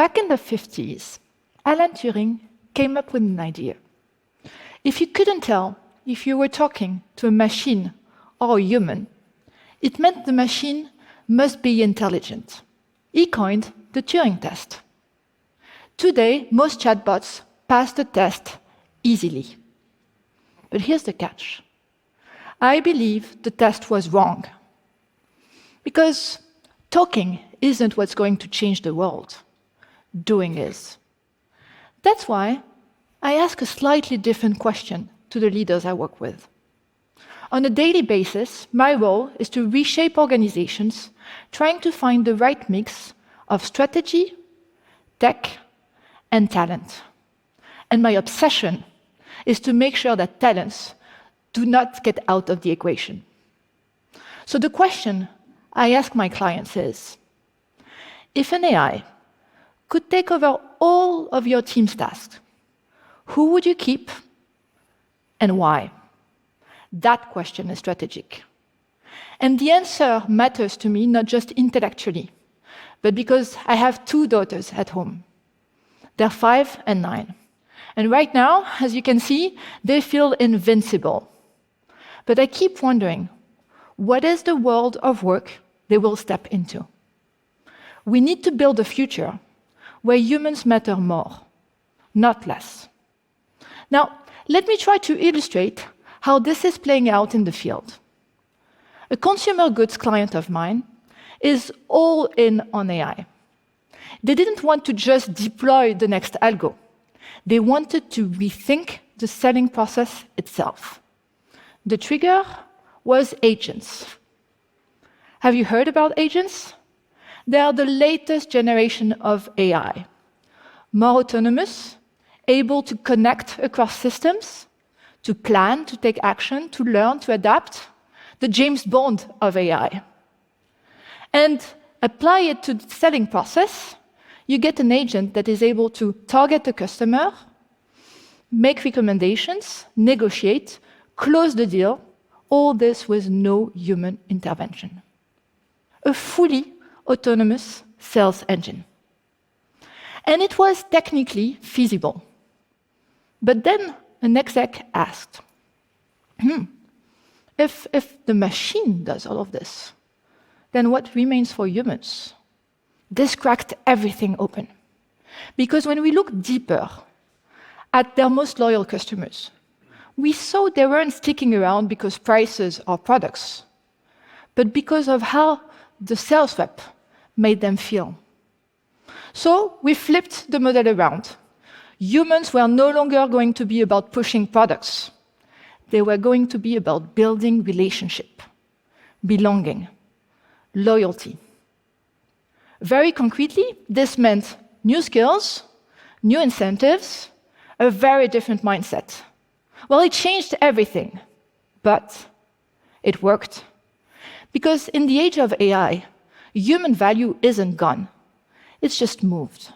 Back in the 50s, Alan Turing came up with an idea. If you couldn't tell if you were talking to a machine or a human, it meant the machine must be intelligent. He coined the Turing test. Today, most chatbots pass the test easily. But here's the catch. I believe the test was wrong. Because talking isn't what's going to change the world. Doing is. That's why I ask a slightly different question to the leaders I work with. On a daily basis, my role is to reshape organizations, trying to find the right mix of strategy, tech, and talent. And my obsession is to make sure that talents do not get out of the equation. So the question I ask my clients is, if an AI could take over all of your team's tasks, who would you keep and why? That question is strategic. And the answer matters to me not just intellectually, but because I have 2 daughters at home. They're 5 and 9. And right now, as you can see, they feel invincible. But I keep wondering, what is the world of work they will step into? We need to build a future where humans matter more, not less. Now, let me try to illustrate how this is playing out in the field. A consumer goods client of mine is all in on AI. They didn't want to just deploy the next algo. They wanted to rethink the selling process itself. The trigger was agents. Have you heard about agents? They are the latest generation of AI. More autonomous, able to connect across systems, to plan, to take action, to learn, to adapt. The James Bond of AI. And apply it to the selling process, you get an agent that is able to target the customer, make recommendations, negotiate, close the deal, all this with no human intervention. A fully autonomous sales engine. And it was technically feasible. But then an exec asked, if the machine does all of this, then what remains for humans? This cracked everything open. Because when we look deeper at their most loyal customers, we saw they weren't sticking around because prices or products, but because of how the sales rep made them feel. So we flipped the model around. Humans were no longer going to be about pushing products. They were going to be about building relationship, belonging, loyalty. Very concretely, this meant new skills, new incentives, a very different mindset. Well, it changed everything, but it worked. Because in the age of AI, human value isn't gone. It's just moved.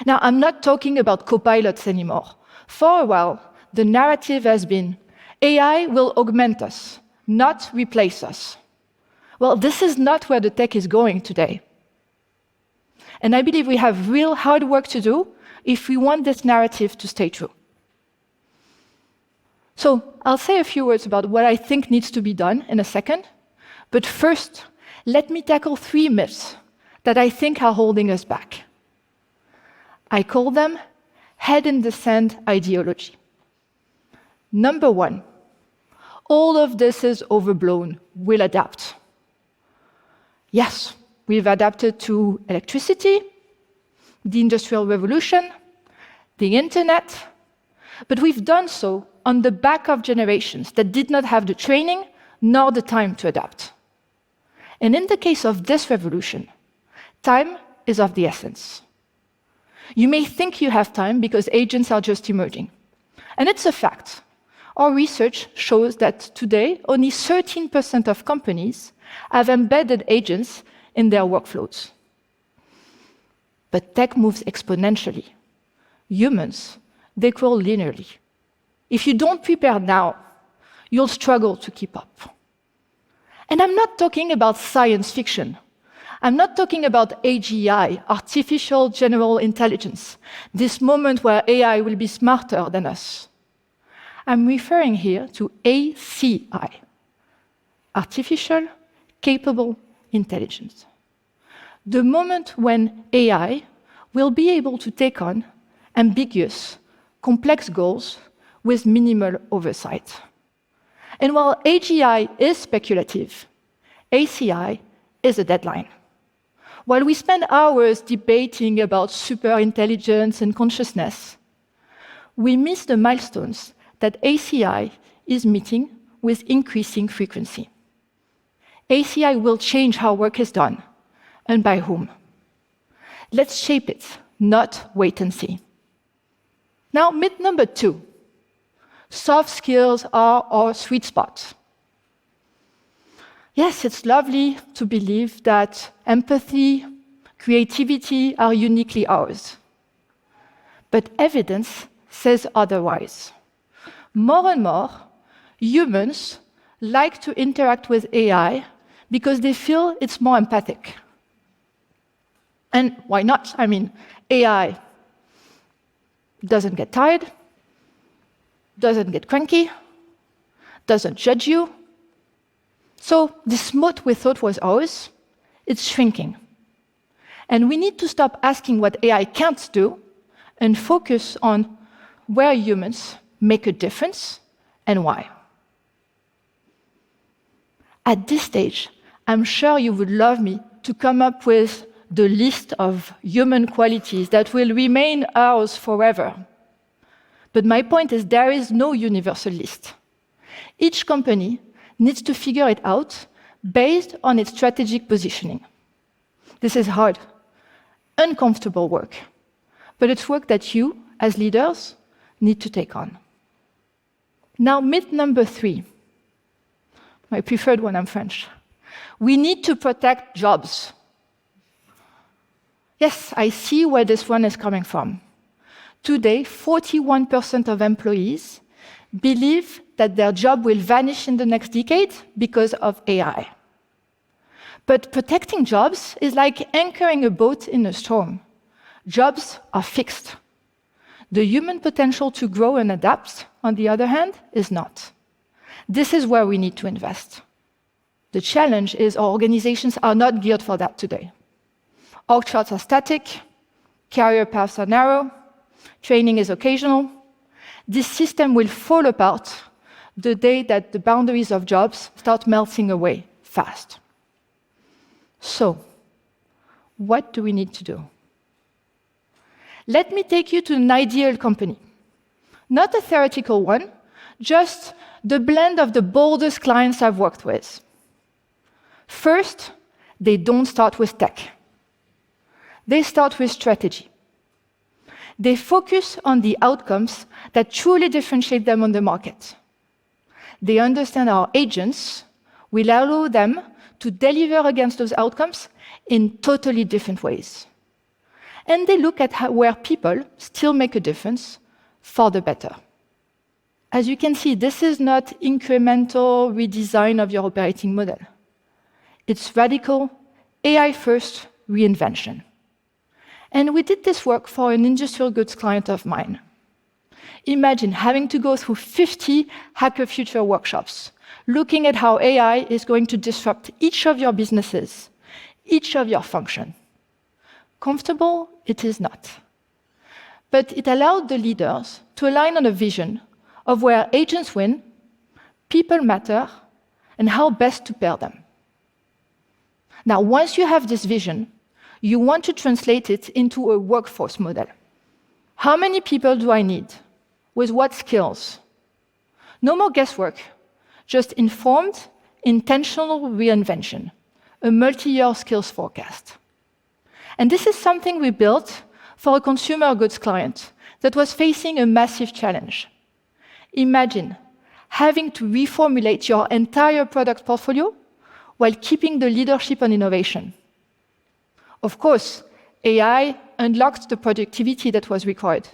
Now, I'm not talking about copilots anymore. For a while, the narrative has been, AI will augment us, not replace us. Well, this is not where the tech is going today. And I believe we have real hard work to do if we want this narrative to stay true. So I'll say a few words about what I think needs to be done in a second. But first, let me tackle 3 myths that I think are holding us back. I call them head-in-the-sand ideology. Number 1, all of this is overblown. We'll adapt. Yes, we've adapted to electricity, the Industrial Revolution, the Internet, but we've done so on the back of generations that did not have the training nor the time to adapt. And in the case of this revolution, time is of the essence. You may think you have time because agents are just emerging. And it's a fact. Our research shows that today, only 13% of companies have embedded agents in their workflows. But tech moves exponentially. Humans, they grow linearly. If you don't prepare now, you'll struggle to keep up. And I'm not talking about science fiction. I'm not talking about AGI, artificial general intelligence, this moment where AI will be smarter than us. I'm referring here to ACI, artificial capable intelligence. The moment when AI will be able to take on ambiguous, complex goals with minimal oversight. And while AGI is speculative, ACI is a deadline. While we spend hours debating about superintelligence and consciousness, we miss the milestones that ACI is meeting with increasing frequency. ACI will change how work is done, and by whom. Let's shape it, not wait and see. Now, myth number 2. Soft skills are our sweet spot. Yes, it's lovely to believe that empathy, creativity are uniquely ours. But evidence says otherwise. More and more, humans like to interact with AI because they feel it's more empathic. And why not? I mean, AI doesn't get tired, doesn't get cranky, doesn't judge you. So this moat we thought was ours, it's shrinking. And we need to stop asking what AI can't do and focus on where humans make a difference and why. At this stage, I'm sure you would love me to come up with the list of human qualities that will remain ours forever. But my point is there is no universal list. Each company needs to figure it out based on its strategic positioning. This is hard, uncomfortable work, but it's work that you, as leaders, need to take on. Now, myth number 3. My preferred one, I'm French. We need to protect jobs. Yes, I see where this one is coming from. Today, 41% of employees believe that their job will vanish in the next decade because of AI. But protecting jobs is like anchoring a boat in a storm. Jobs are fixed. The human potential to grow and adapt, on the other hand, is not. This is where we need to invest. The challenge is our organizations are not geared for that today. Org charts are static, career paths are narrow, training is occasional. This system will fall apart the day that the boundaries of jobs start melting away fast. So, what do we need to do? Let me take you to an ideal company. Not a theoretical one, just the blend of the boldest clients I've worked with. First, they don't start with tech. They start with strategy. They focus on the outcomes that truly differentiate them on the market. They understand our agents will allow them to deliver against those outcomes in totally different ways. And they look at where people still make a difference for the better. As you can see, this is not incremental redesign of your operating model. It's radical, AI-first reinvention. And we did this work for an industrial goods client of mine. Imagine having to go through 50 Hacker Future workshops, looking at how AI is going to disrupt each of your businesses, each of your functions. Comfortable? It is not. But it allowed the leaders to align on a vision of where agents win, people matter, and how best to pair them. Now, once you have this vision, you want to translate it into a workforce model. How many people do I need? With what skills? No more guesswork, just informed, intentional reinvention, a multi-year skills forecast. And this is something we built for a consumer goods client that was facing a massive challenge. Imagine having to reformulate your entire product portfolio while keeping the leadership on innovation. Of course, AI unlocked the productivity that was required,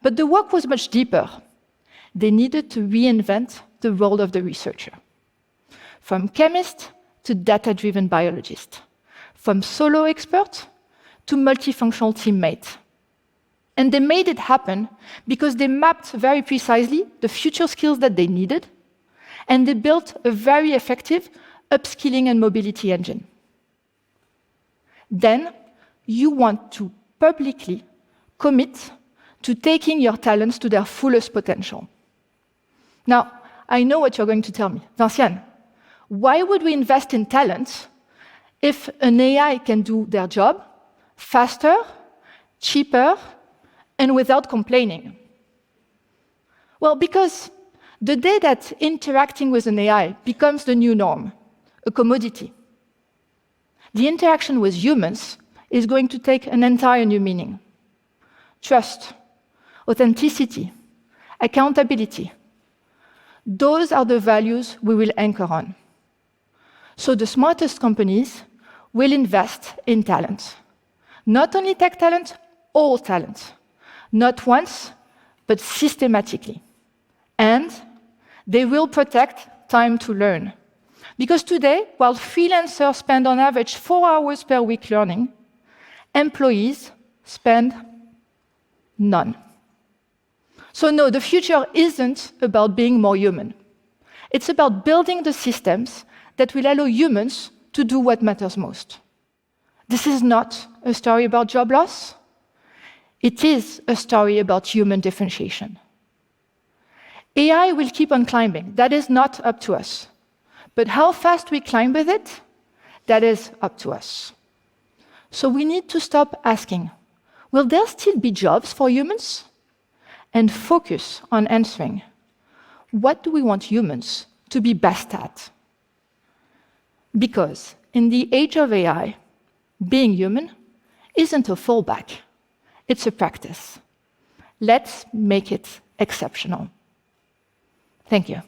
but the work was much deeper. They needed to reinvent the role of the researcher. From chemist to data-driven biologist, from solo expert to multifunctional teammate. And they made it happen because they mapped very precisely the future skills that they needed, and they built a very effective upskilling and mobility engine. Then you want to publicly commit to taking your talents to their fullest potential. Now, I know what you're going to tell me. Vinciane, why would we invest in talent if an AI can do their job faster, cheaper, and without complaining? Well, because the day that interacting with an AI becomes the new norm, a commodity, the interaction with humans is going to take an entire new meaning. Trust, authenticity, accountability. Those are the values we will anchor on. So the smartest companies will invest in talent. Not only tech talent, all talent. Not once, but systematically. And they will protect time to learn. Because today, while freelancers spend on average 4 hours per week learning, employees spend none. So no, the future isn't about being more human. It's about building the systems that will allow humans to do what matters most. This is not a story about job loss. It is a story about human differentiation. AI will keep on climbing. That is not up to us. But how fast we climb with it, that is up to us. So we need to stop asking, will there still be jobs for humans? And focus on answering, what do we want humans to be best at? Because in the age of AI, being human isn't a fallback, it's a practice. Let's make it exceptional. Thank you.